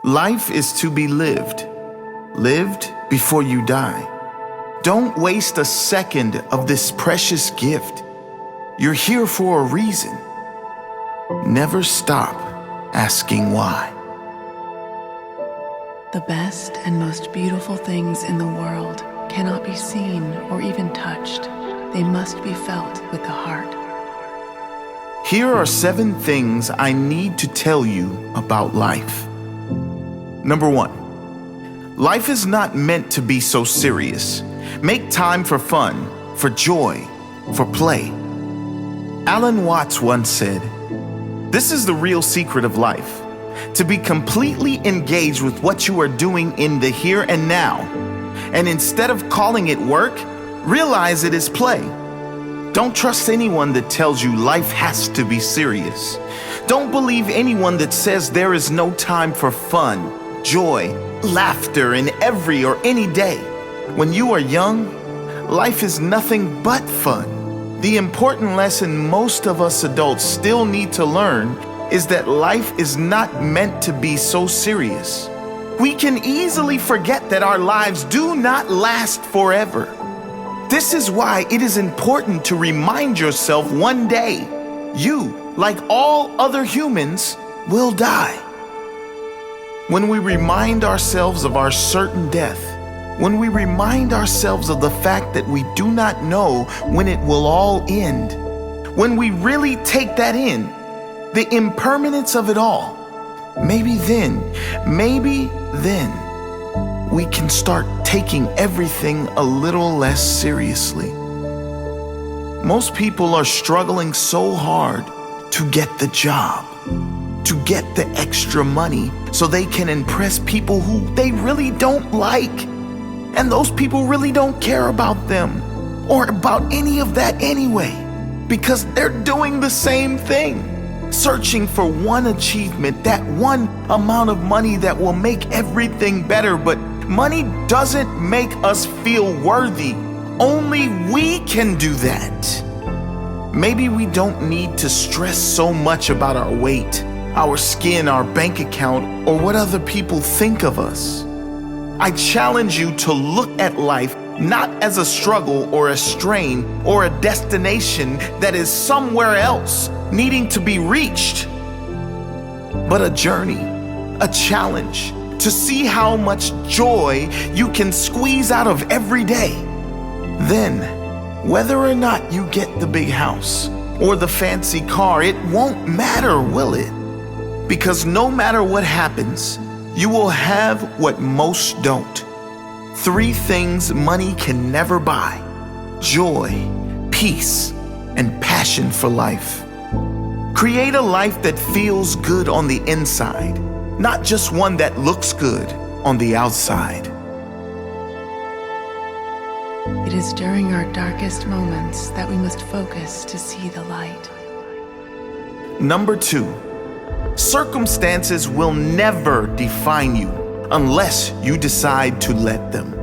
Life is to be lived. Lived before you die. Don't waste a second of this precious gift. You're here for a reason. Never stop asking why. The best and most beautiful things in the world cannot be seen or even touched. They must be felt with the heart. Here are 7 things I need to tell you about life. Number 1, life is not meant to be so serious. Make time for fun, for joy, for play. Alan Watts once said, "This is the real secret of life, to be completely engaged with what you are doing in the here and now. And instead of calling it work, realize it is play." Don't trust anyone that tells you life has to be serious. Don't believe anyone that says there is no time for fun, joy, laughter in every or any day. When you are young, life is nothing but fun. The important lesson most of us adults still need to learn is that life is not meant to be so serious. We can easily forget that our lives do not last forever. This is why it is important to remind yourself one day, you, like all other humans, will die. When we remind ourselves of our certain death, when we remind ourselves of the fact that we do not know when it will all end, when we really take that in, the impermanence of it all, maybe then, we can start taking everything a little less seriously. Most people are struggling so hard to get the job, to get the extra money so they can impress people who they really don't like. And those people really don't care about them or about any of that anyway, because they're doing the same thing. Searching for one achievement, that one amount of money that will make everything better. But money doesn't make us feel worthy. Only we can do that. Maybe we don't need to stress so much about our weight, our skin, our bank account, or what other people think of us. I challenge you to look at life not as a struggle or a strain or a destination that is somewhere else needing to be reached, but a journey, a challenge to see how much joy you can squeeze out of every day. Then, whether or not you get the big house or the fancy car, it won't matter, will it? Because no matter what happens, you will have what most don't. 3 things money can never buy: joy, peace, and passion for life. Create a life that feels good on the inside, not just one that looks good on the outside. It is during our darkest moments that we must focus to see the light. Number 2, circumstances will never define you unless you decide to let them.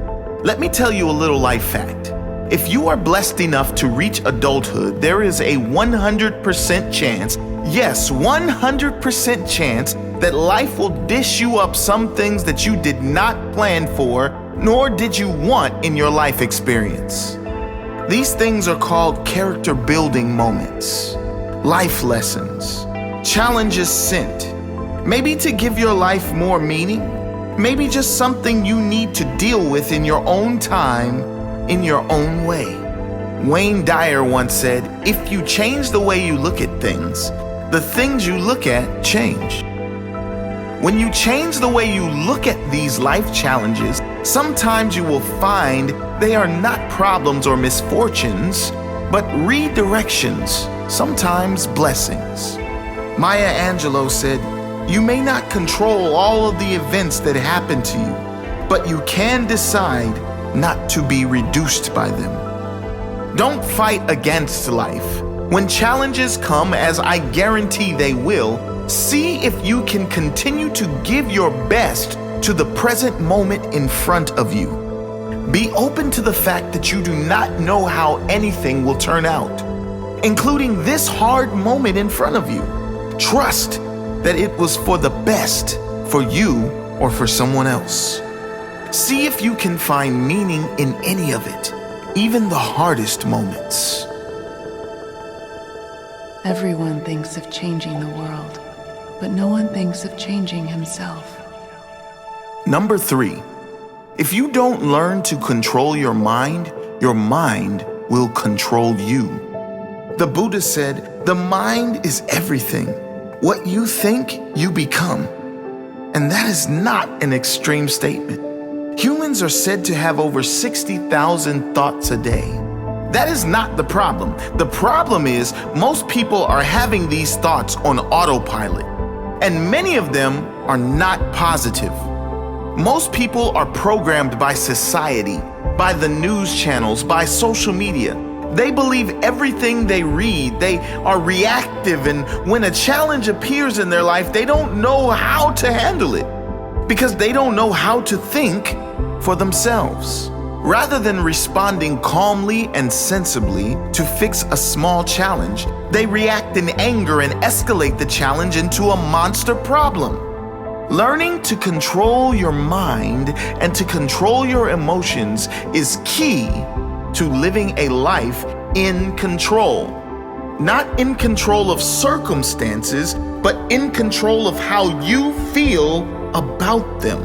Let me tell you a little life fact. If you are blessed enough to reach adulthood, there is a 100% chance, yes, 100% chance that life will dish you up some things that you did not plan for, nor did you want in your life experience. These things are called character building moments, life lessons, challenges sent, maybe to give your life more meaning, maybe just something you need to deal with in your own time, in your own way. Wayne Dyer once said, "If you change the way you look at things, the things you look at change." When you change the way you look at these life challenges, sometimes you will find they are not problems or misfortunes, but redirections, sometimes blessings. Maya Angelou said, "You may not control all of the events that happen to you, but you can decide not to be reduced by them." Don't fight against life. When challenges come, as I guarantee they will, see if you can continue to give your best to the present moment in front of you. Be open to the fact that you do not know how anything will turn out, including this hard moment in front of you. Trust that it was for the best for you or for someone else. See if you can find meaning in any of it, even the hardest moments. Everyone thinks of changing the world, but no one thinks of changing himself. Number 3, if you don't learn to control your mind will control you. The Buddha said, the mind is everything. What you think, you become. And that is not an extreme statement. Humans are said to have over 60,000 thoughts a day. That is not the problem. The problem is most people are having these thoughts on autopilot, and many of them are not positive. Most people are programmed by society, by the news channels, by social media. They believe everything they read. They are reactive, and when a challenge appears in their life, they don't know how to handle it because they don't know how to think for themselves. Rather than responding calmly and sensibly to fix a small challenge, they react in anger and escalate the challenge into a monster problem. Learning to control your mind and to control your emotions is key to living a life in control. Not in control of circumstances, but in control of how you feel about them,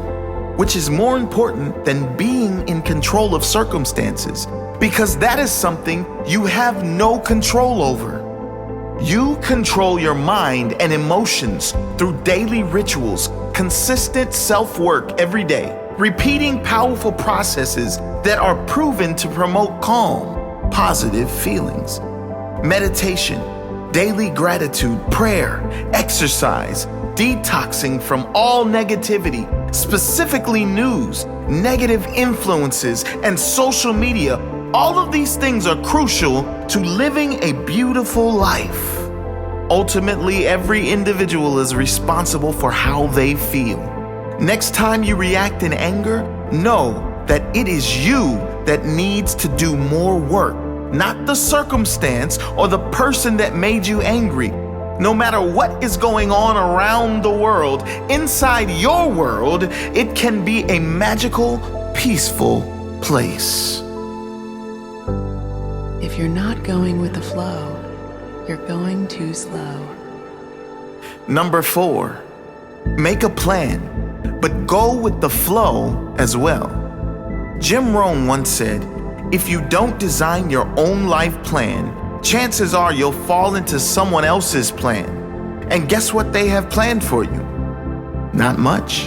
which is more important than being in control of circumstances, because that is something you have no control over. You control your mind and emotions through daily rituals, consistent self-work every day, repeating powerful processes that are proven to promote calm, positive feelings. Meditation, daily gratitude, prayer, exercise, detoxing from all negativity, specifically news, negative influences, and social media. All of these things are crucial to living a beautiful life. Ultimately, every individual is responsible for how they feel. Next time you react in anger, know that it is you that needs to do more work, not the circumstance or the person that made you angry. No matter what is going on around the world, inside your world, it can be a magical, peaceful place. If you're not going with the flow, you're going too slow. Number 4, make a plan, but go with the flow as well. Jim Rohn once said, if you don't design your own life plan, chances are you'll fall into someone else's plan. And guess what they have planned for you? Not much.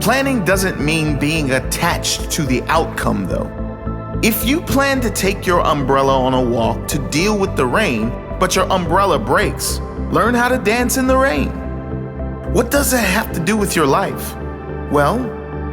Planning doesn't mean being attached to the outcome, though. If you plan to take your umbrella on a walk to deal with the rain, but your umbrella breaks, learn how to dance in the rain. What does that have to do with your life? Well,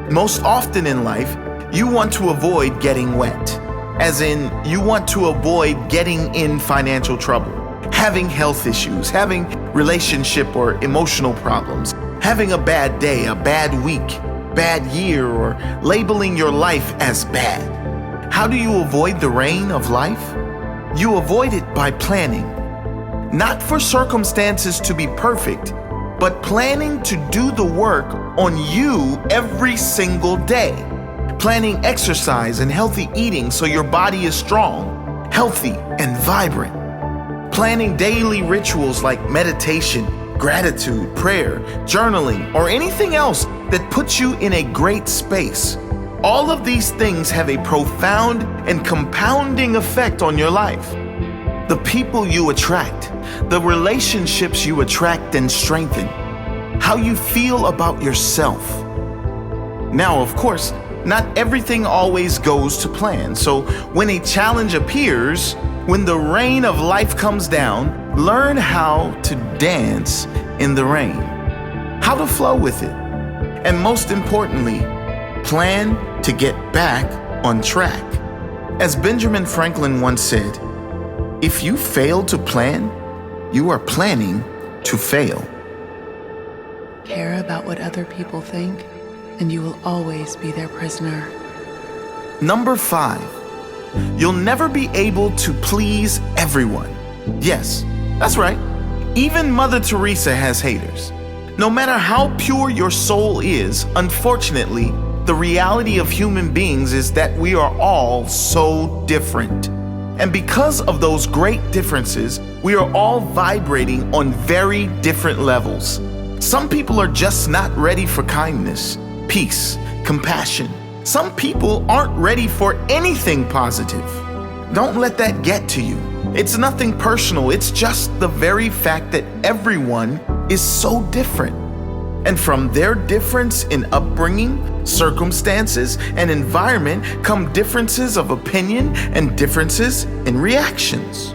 most often in life, you want to avoid getting wet. As in, you want to avoid getting in financial trouble, having health issues, having relationship or emotional problems, having a bad day, a bad week, bad year, or labeling your life as bad. How do you avoid the rain of life? You avoid it by planning. Not for circumstances to be perfect, but planning to do the work on you every single day. Planning exercise and healthy eating so your body is strong, healthy, and vibrant. Planning daily rituals like meditation, gratitude, prayer, journaling, or anything else that puts you in a great space. All of these things have a profound and compounding effect on your life. The people you attract, the relationships you attract and strengthen, how you feel about yourself. Now, of course, not everything always goes to plan. So when a challenge appears, when the rain of life comes down, learn how to dance in the rain, how to flow with it, and most importantly, plan to get back on track. As Benjamin Franklin once said, if you fail to plan, you are planning to fail. Care about what other people think, and you will always be their prisoner. Number 5, you'll never be able to please everyone. Yes, that's right. Even Mother Teresa has haters. No matter how pure your soul is, unfortunately, the reality of human beings is that we are all so different. And because of those great differences, we are all vibrating on very different levels. Some people are just not ready for kindness, peace, compassion. Some people aren't ready for anything positive. Don't let that get to you. It's nothing personal. It's just the very fact that everyone is so different. And from their difference in upbringing, circumstances, and environment come differences of opinion and differences in reactions.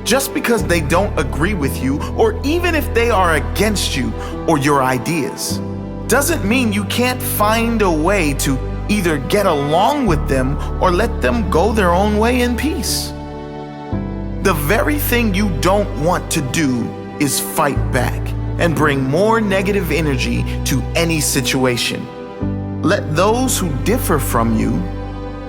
Just because they don't agree with you, or even if they are against you or your ideas, doesn't mean you can't find a way to either get along with them or let them go their own way in peace. The very thing you don't want to do is fight back and bring more negative energy to any situation. Let those who differ from you,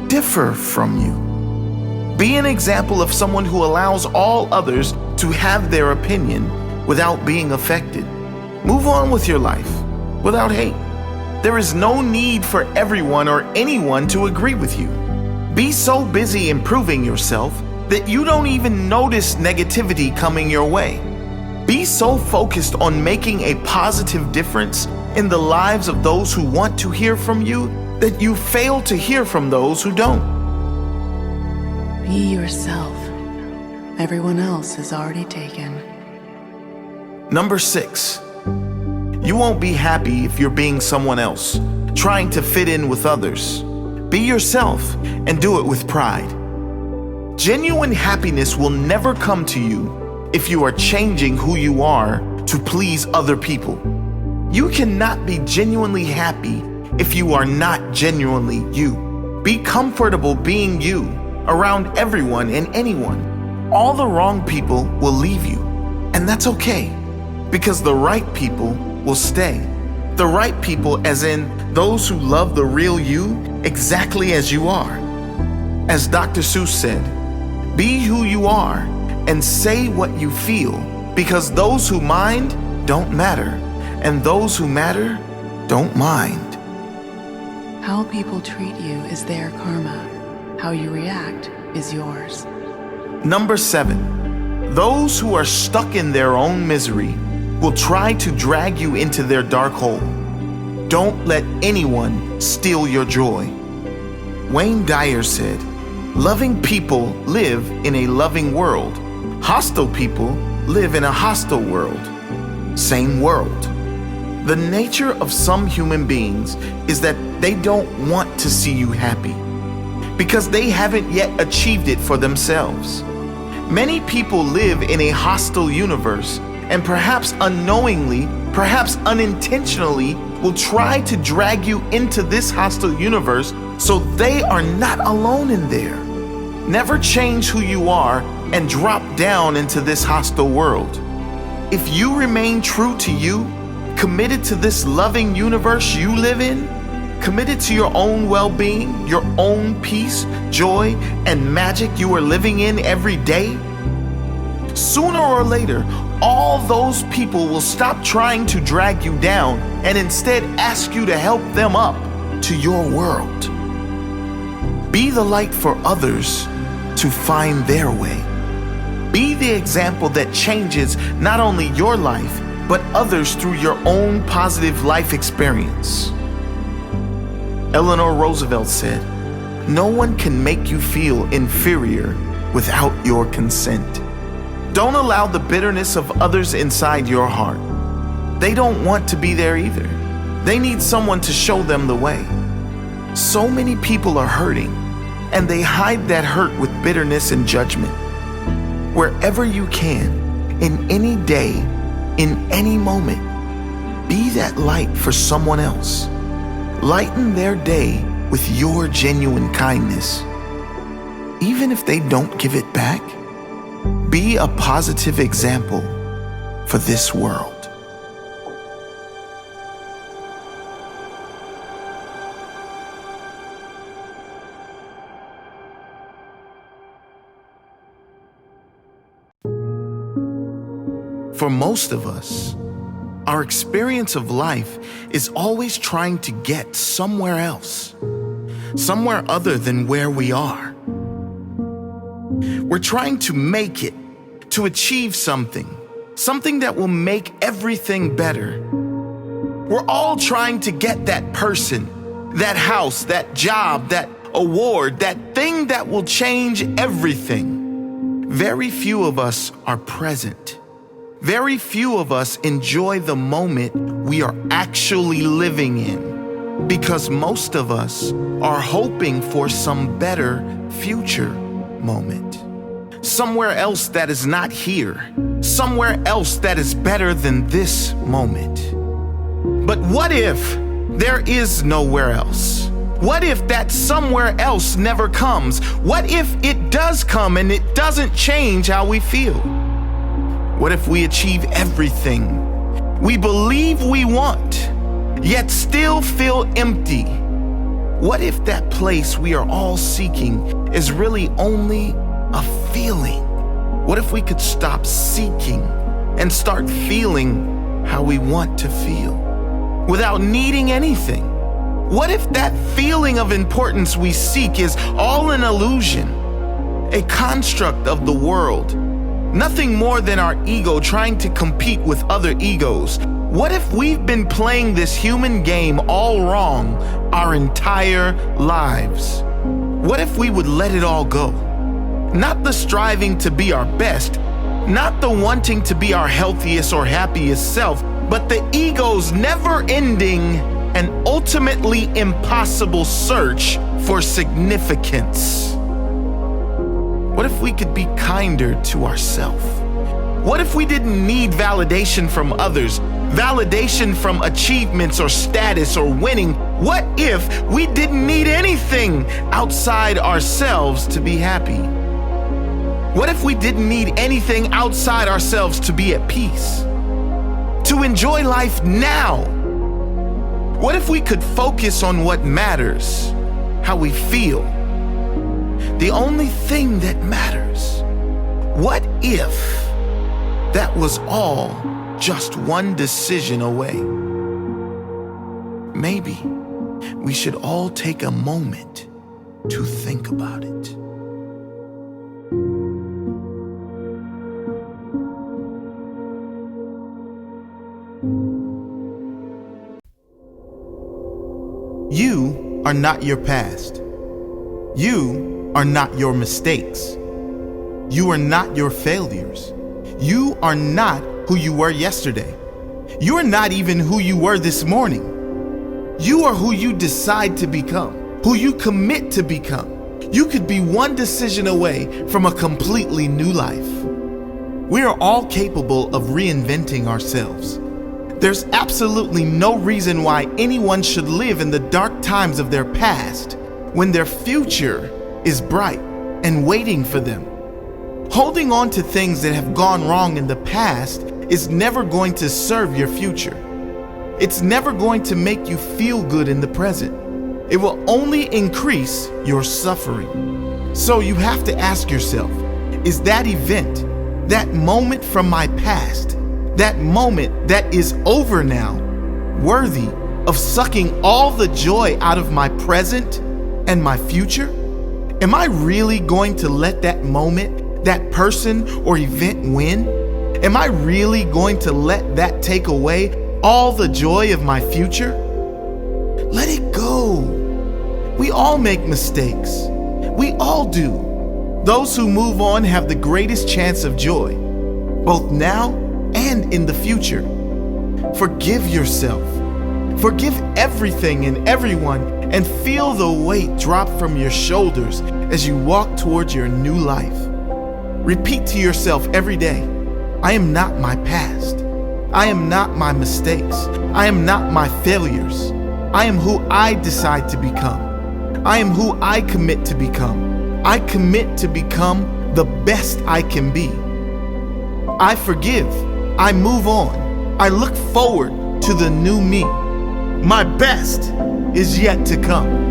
differ from you. Be an example of someone who allows all others to have their opinion without being affected. Move on with your life without hate. There is no need for everyone or anyone to agree with you. Be so busy improving yourself that you don't even notice negativity coming your way. Be so focused on making a positive difference in the lives of those who want to hear from you that you fail to hear from those who don't. Be yourself. Everyone else is already taken. Number 6, you won't be happy if you're being someone else, trying to fit in with others. Be yourself and do it with pride. Genuine happiness will never come to you if you are changing who you are to please other people. You cannot be genuinely happy if you are not genuinely you. Be comfortable being you around everyone and anyone. All the wrong people will leave you, and that's okay, because the right people will stay. The right people, as in those who love the real you exactly as you are. As Dr. Seuss said, be who you are and say what you feel, because those who mind don't matter, and those who matter don't mind. How people treat you is their karma. How you react is yours. Number 7, those who are stuck in their own misery will try to drag you into their dark hole. Don't let anyone steal your joy. Wayne Dyer said, loving people live in a loving world. Hostile people live in a hostile world. Same world. The nature of some human beings is that they don't want to see you happy because they haven't yet achieved it for themselves. Many people live in a hostile universe and perhaps unknowingly, perhaps unintentionally, will try to drag you into this hostile universe so they are not alone in there. Never change who you are and drop down into this hostile world. If you remain true to you, committed to this loving universe you live in, committed to your own well-being, your own peace, joy, and magic you are living in every day, sooner or later, all those people will stop trying to drag you down and instead ask you to help them up to your world. Be the light for others to find their way. Be the example that changes not only your life, but others through your own positive life experience. Eleanor Roosevelt said, "No one can make you feel inferior without your consent." Don't allow the bitterness of others inside your heart. They don't want to be there either. They need someone to show them the way. So many people are hurting, and they hide that hurt with bitterness and judgment. Wherever you can, in any day, in any moment, be that light for someone else. Lighten their day with your genuine kindness. Even if they don't give it back, be a positive example for this world. For most of us, Our experience of life is always trying to get somewhere else, somewhere other than where we are. We're trying to make it, to achieve something that will make everything better. We're all trying to get that person, that house, that job, that award, that thing that will change everything. Very few of us are present. Very few of us enjoy the moment we are actually living in, because most of us are hoping for some better future moment. Somewhere else that is not here. Somewhere else that is better than this moment. But what if there is nowhere else? What if that somewhere else never comes? What if it does come and it doesn't change how we feel? What if we achieve everything we believe we want, yet still feel empty? What if that place we are all seeking is really only a feeling? What if we could stop seeking and start feeling how we want to feel without needing anything? What if that feeling of importance we seek is all an illusion, a construct of the world? Nothing more than our ego trying to compete with other egos. What if we've been playing this human game all wrong our entire lives? What if we would let it all go? Not the striving to be our best, not the wanting to be our healthiest or happiest self, but the ego's never-ending and ultimately impossible search for significance. What if we could be kinder to ourselves? What if we didn't need validation from others, validation from achievements or status or winning? What if we didn't need anything outside ourselves to be happy? What if we didn't need anything outside ourselves to be at peace? To enjoy life now? What if we could focus on what matters, how we feel? The only thing that matters. What if that was all just one decision away? Maybe we should all take a moment to think about it. You are not your past. You are not your mistakes. You are not your failures. You are not who you were yesterday. You are not even who you were this morning. You are who you decide to become, who you commit to become. You could be one decision away from a completely new life. We are all capable of reinventing ourselves. There's absolutely no reason why anyone should live in the dark times of their past when their future is bright and waiting for them. Holding on to things that have gone wrong in the past is never going to serve your future. It's never going to make you feel good in the present. It will only increase your suffering. So you have to ask yourself, is that event, that moment from my past, that moment that is over now, worthy of sucking all the joy out of my present and my future? Am I really going to let that moment, that person or event win? Am I really going to let that take away all the joy of my future? Let it go. We all make mistakes. We all do. Those who move on have the greatest chance of joy, both now and in the future. Forgive yourself. Forgive everything and everyone, and feel the weight drop from your shoulders as you walk towards your new life. Repeat to yourself every day, I am not my past. I am not my mistakes. I am not my failures. I am who I decide to become. I am who I commit to become. I commit to become the best I can be. I forgive. I move on. I look forward to the new me. My best is yet to come.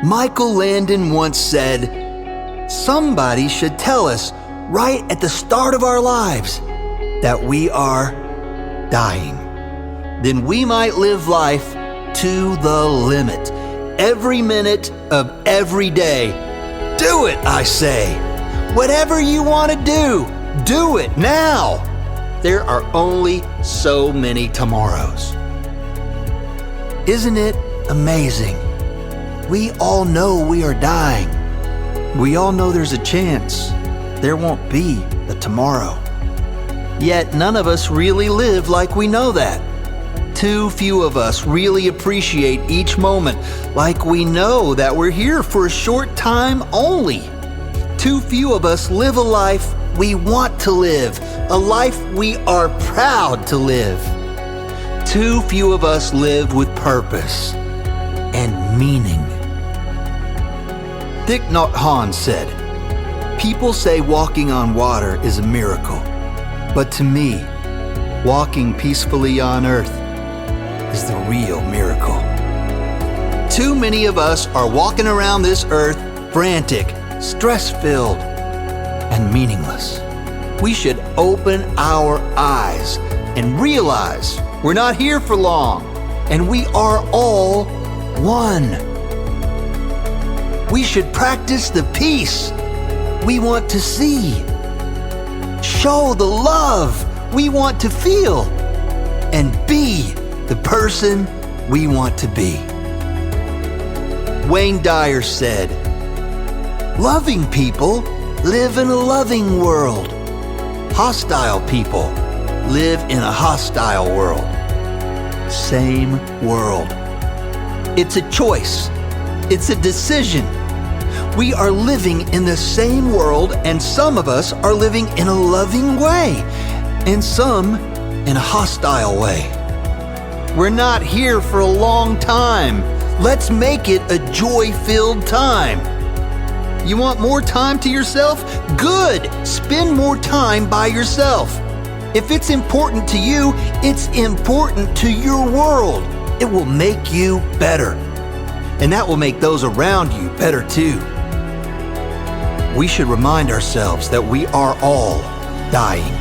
Michael Landon once said, "Somebody should tell us right at the start of our lives that we are dying. Then we might live life to the limit, every minute of every day. Do it, I say. Whatever you want to do it now. There are only so many tomorrows." Isn't it amazing? We all know we are dying. We all know there's a chance there won't be a tomorrow. Yet none of us really live like we know that. Too few of us really appreciate each moment like we know that we're here for a short time only. Too few of us live a life we want to live, a life we are proud to live. Too few of us live with purpose and meaning. Thich Nhat Hanh said, "People say walking on water is a miracle, but to me, walking peacefully on earth is the real miracle." Too many of us are walking around this earth frantic, stress-filled, and meaningless. We should open our eyes and realize we're not here for long, and we are all one. We should practice the peace we want to see, show the love we want to feel, and be the person we want to be. Wayne Dyer said, "Loving people live in a loving world. Hostile people live in a hostile world." Same world. It's a choice. It's a decision. We are living in the same world, and some of us are living in a loving way, and some in a hostile way. We're not here for a long time. Let's make it a joy-filled time. You want more time to yourself? Good! Spend more time by yourself. If it's important to you, it's important to your world. It will make you better. And that will make those around you better too. We should remind ourselves that we are all dying.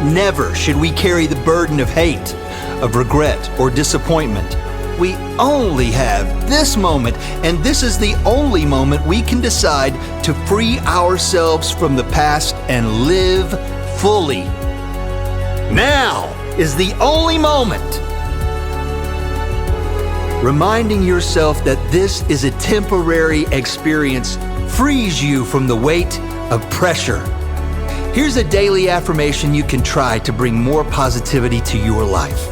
Never should we carry the burden of hate, of regret, or disappointment. We only have this moment, and this is the only moment we can decide to free ourselves from the past and live fully. Now is the only moment. Reminding yourself that this is a temporary experience frees you from the weight of pressure. Here's a daily affirmation you can try to bring more positivity to your life.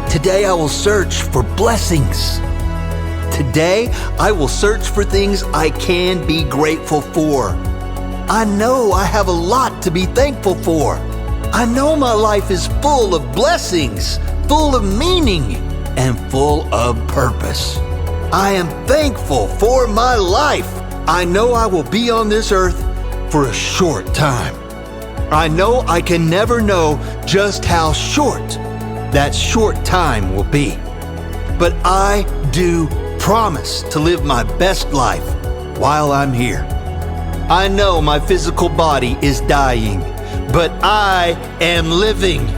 Today I will search for blessings. Today I will search for things I can be grateful for. I know I have a lot to be thankful for. I know my life is full of blessings, full of meaning, and full of purpose. I am thankful for my life. I know I will be on this earth for a short time. I know I can never know just how short that short time will be. But I do promise to live my best life while I'm here. I know my physical body is dying, but I am living.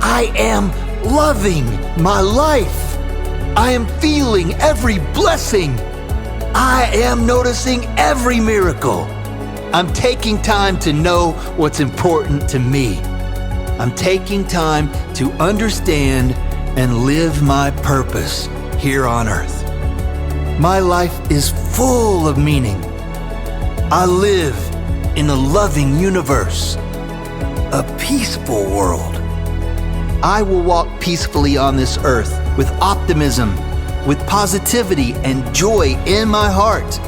I am loving my life. I am feeling every blessing. I am noticing every miracle. I'm taking time to know what's important to me. I'm taking time to understand and live my purpose here on earth. My life is full of meaning. I live in a loving universe, a peaceful world. I will walk peacefully on this earth with optimism, with positivity and joy in my heart.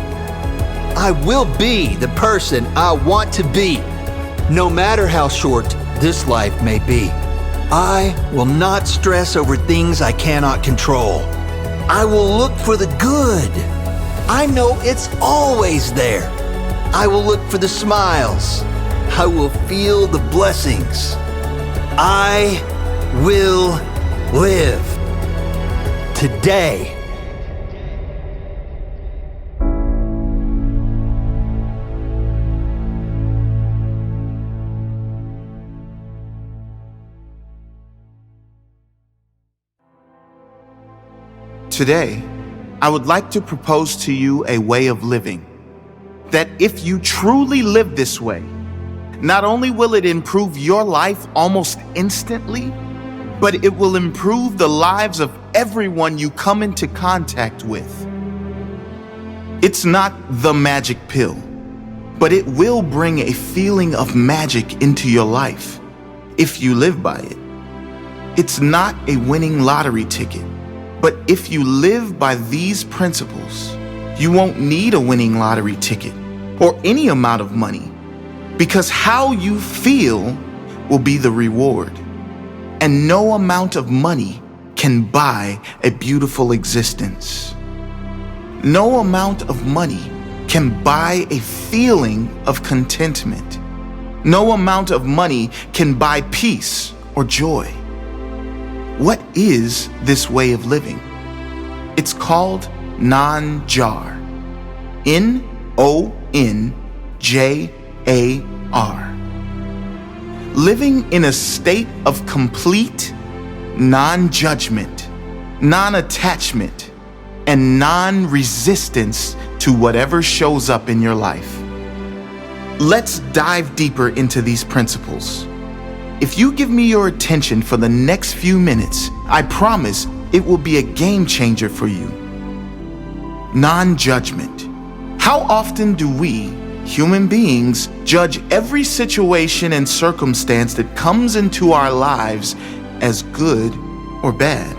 I will be the person I want to be, no matter how short this life may be. I will not stress over things I cannot control. I will look for the good. I know it's always there. I will look for the smiles. I will feel the blessings. I will live today. Today, I would like to propose to you a way of living that if you truly live this way, not only will it improve your life almost instantly, but it will improve the lives of everyone you come into contact with. It's not the magic pill, but it will bring a feeling of magic into your life if you live by it. It's not a winning lottery ticket, but if you live by these principles, you won't need a winning lottery ticket or any amount of money, because how you feel will be the reward. And no amount of money can buy a beautiful existence. No amount of money can buy a feeling of contentment. No amount of money can buy peace or joy. What is this way of living? It's called non-jar. N-O-N-J-A-R. Living in a state of complete non-judgment, non-attachment, and non-resistance to whatever shows up in your life. Let's dive deeper into these principles. If you give me your attention for the next few minutes, I promise it will be a game changer for you. Non-judgment. How often do we, human beings, judge every situation and circumstance that comes into our lives as good or bad?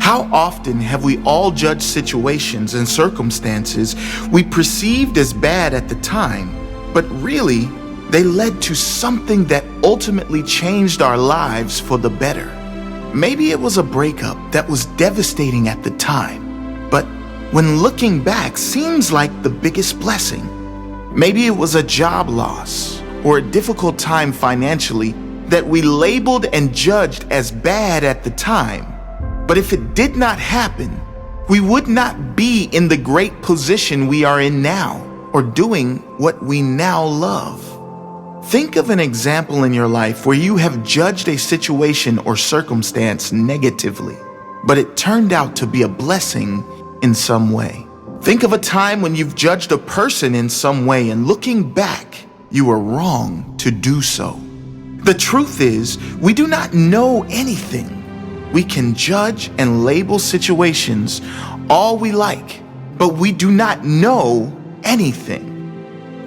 How often have we all judged situations and circumstances we perceived as bad at the time, but really they led to something that ultimately changed our lives for the better? Maybe it was a breakup that was devastating at the time, but when looking back seems like the biggest blessing. Maybe it was a job loss or a difficult time financially that we labeled and judged as bad at the time. But if it did not happen, we would not be in the great position we are in now or doing what we now love. Think of an example in your life where you have judged a situation or circumstance negatively, but it turned out to be a blessing in some way. Think of a time when you've judged a person in some way and looking back, you were wrong to do so. The truth is, we do not know anything. We can judge and label situations all we like, but we do not know anything.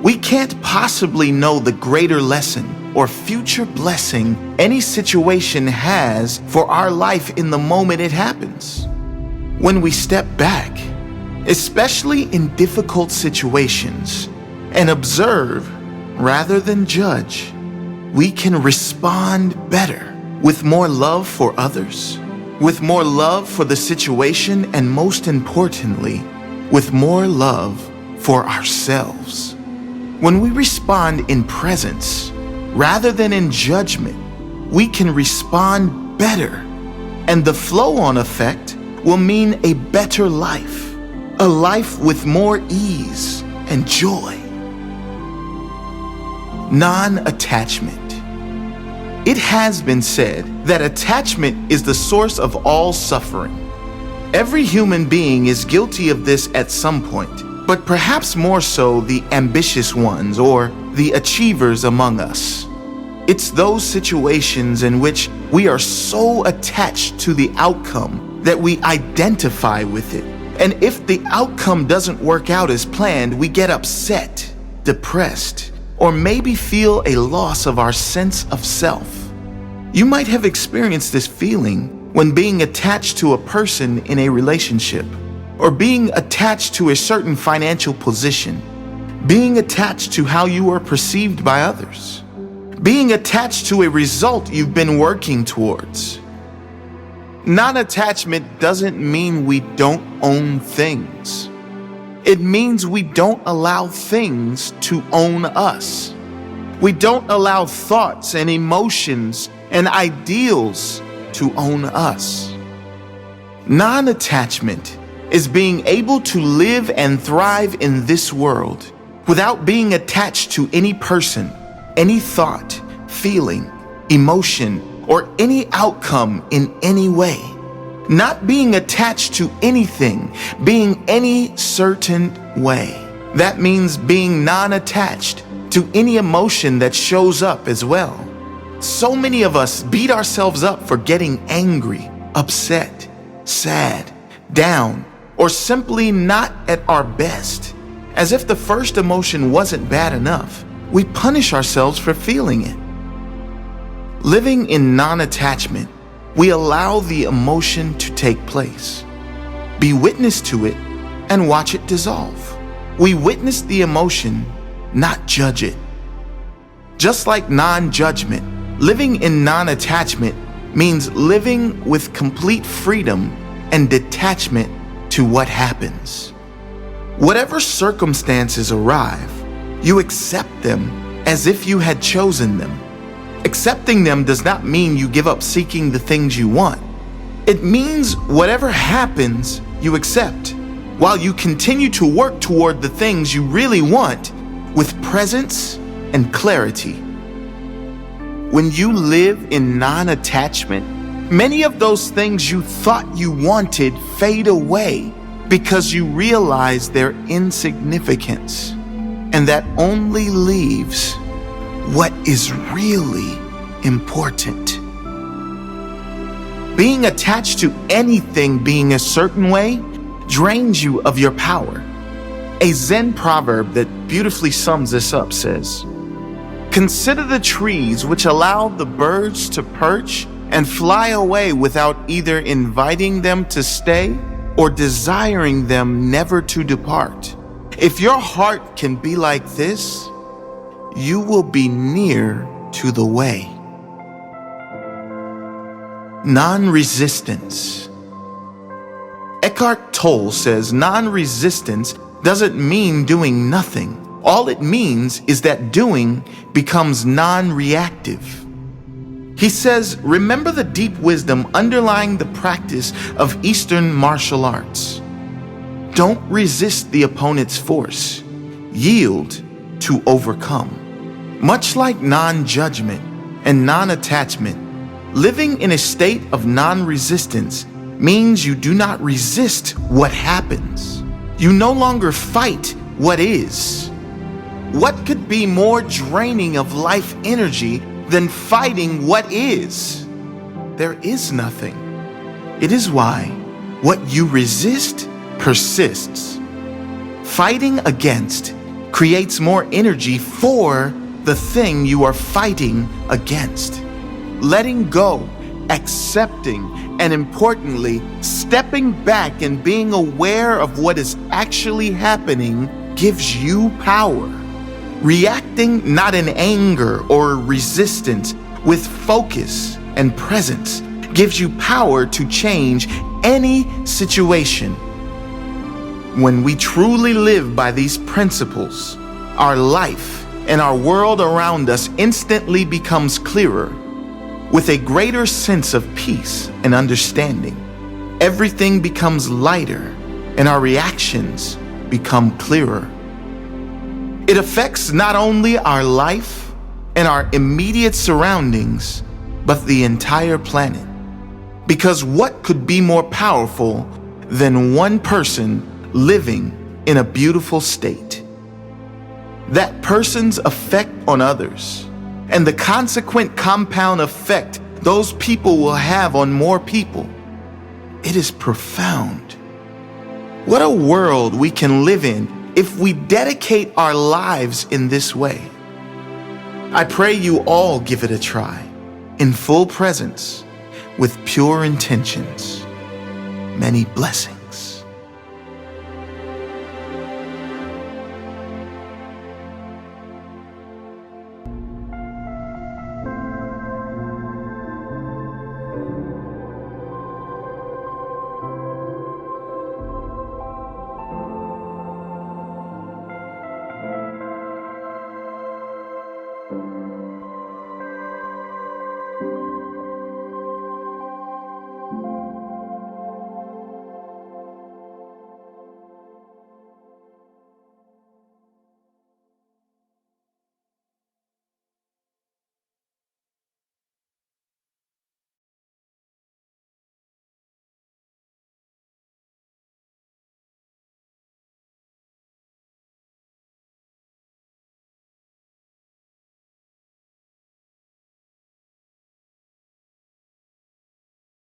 We can't possibly know the greater lesson or future blessing any situation has for our life in the moment it happens. When we step back, especially in difficult situations, and observe rather than judge, we can respond better with more love for others, with more love for the situation, and most importantly, with more love for ourselves. When we respond in presence rather than in judgment, we can respond better, and the flow-on effect will mean a better life, a life with more ease and joy. Non-attachment. It has been said that attachment is the source of all suffering. Every human being is guilty of this at some point, but perhaps more so the ambitious ones or the achievers among us. It's those situations in which we are so attached to the outcome that we identify with it. And if the outcome doesn't work out as planned, we get upset, depressed, or maybe feel a loss of our sense of self. You might have experienced this feeling when being attached to a person in a relationship, or being attached to a certain financial position, being attached to how you are perceived by others, being attached to a result you've been working towards. Non-attachment doesn't mean we don't own things. It means we don't allow things to own us. We don't allow thoughts and emotions and ideals to own us. Non-attachment is being able to live and thrive in this world without being attached to any person, any thought, feeling, emotion, or any outcome in any way. Not being attached to anything, being any certain way. That means being non-attached to any emotion that shows up as well. So many of us beat ourselves up for getting angry, upset, sad, down, or simply not at our best. As if the first emotion wasn't bad enough, we punish ourselves for feeling it. Living in non-attachment, we allow the emotion to take place, be witness to it, and watch it dissolve. We witness the emotion, not judge it. Just like non-judgment, living in non-attachment means living with complete freedom and detachment to what happens. Whatever circumstances arrive, you accept them as if you had chosen them. Accepting them does not mean you give up seeking the things you want. It means whatever happens, you accept, while you continue to work toward the things you really want with presence and clarity. When you live in non-attachment, many of those things you thought you wanted fade away because you realize their insignificance, and that only leaves what is really important. Being attached to anything being a certain way drains you of your power. A Zen proverb that beautifully sums this up says, "Consider the trees which allow the birds to perch and fly away without either inviting them to stay or desiring them never to depart. If your heart can be like this, you will be near to the way." Non-resistance. Eckhart Tolle says non-resistance doesn't mean doing nothing. All it means is that doing becomes non-reactive. He says, remember the deep wisdom underlying the practice of Eastern martial arts. Don't resist the opponent's force. Yield to overcome. Much like non-judgment and non-attachment, living in a state of non-resistance means you do not resist what happens. You no longer fight what is. What could be more draining of life energy than fighting what is? There is nothing. It is why what you resist persists. Fighting against creates more energy for the thing you are fighting against. Letting go, accepting, and importantly, stepping back and being aware of what is actually happening gives you power. Reacting not in anger or resistance, with focus and presence, gives you power to change any situation. When we truly live by these principles, our life and our world around us instantly becomes clearer, with a greater sense of peace and understanding. Everything becomes lighter and our reactions become clearer. It affects not only our life and our immediate surroundings, but the entire planet. Because what could be more powerful than one person living in a beautiful state? That person's effect on others and the consequent compound effect those people will have on more people. It is profound. What a world we can live in if we dedicate our lives in this way. I pray you all give it a try, in full presence, with pure intentions. Many blessings.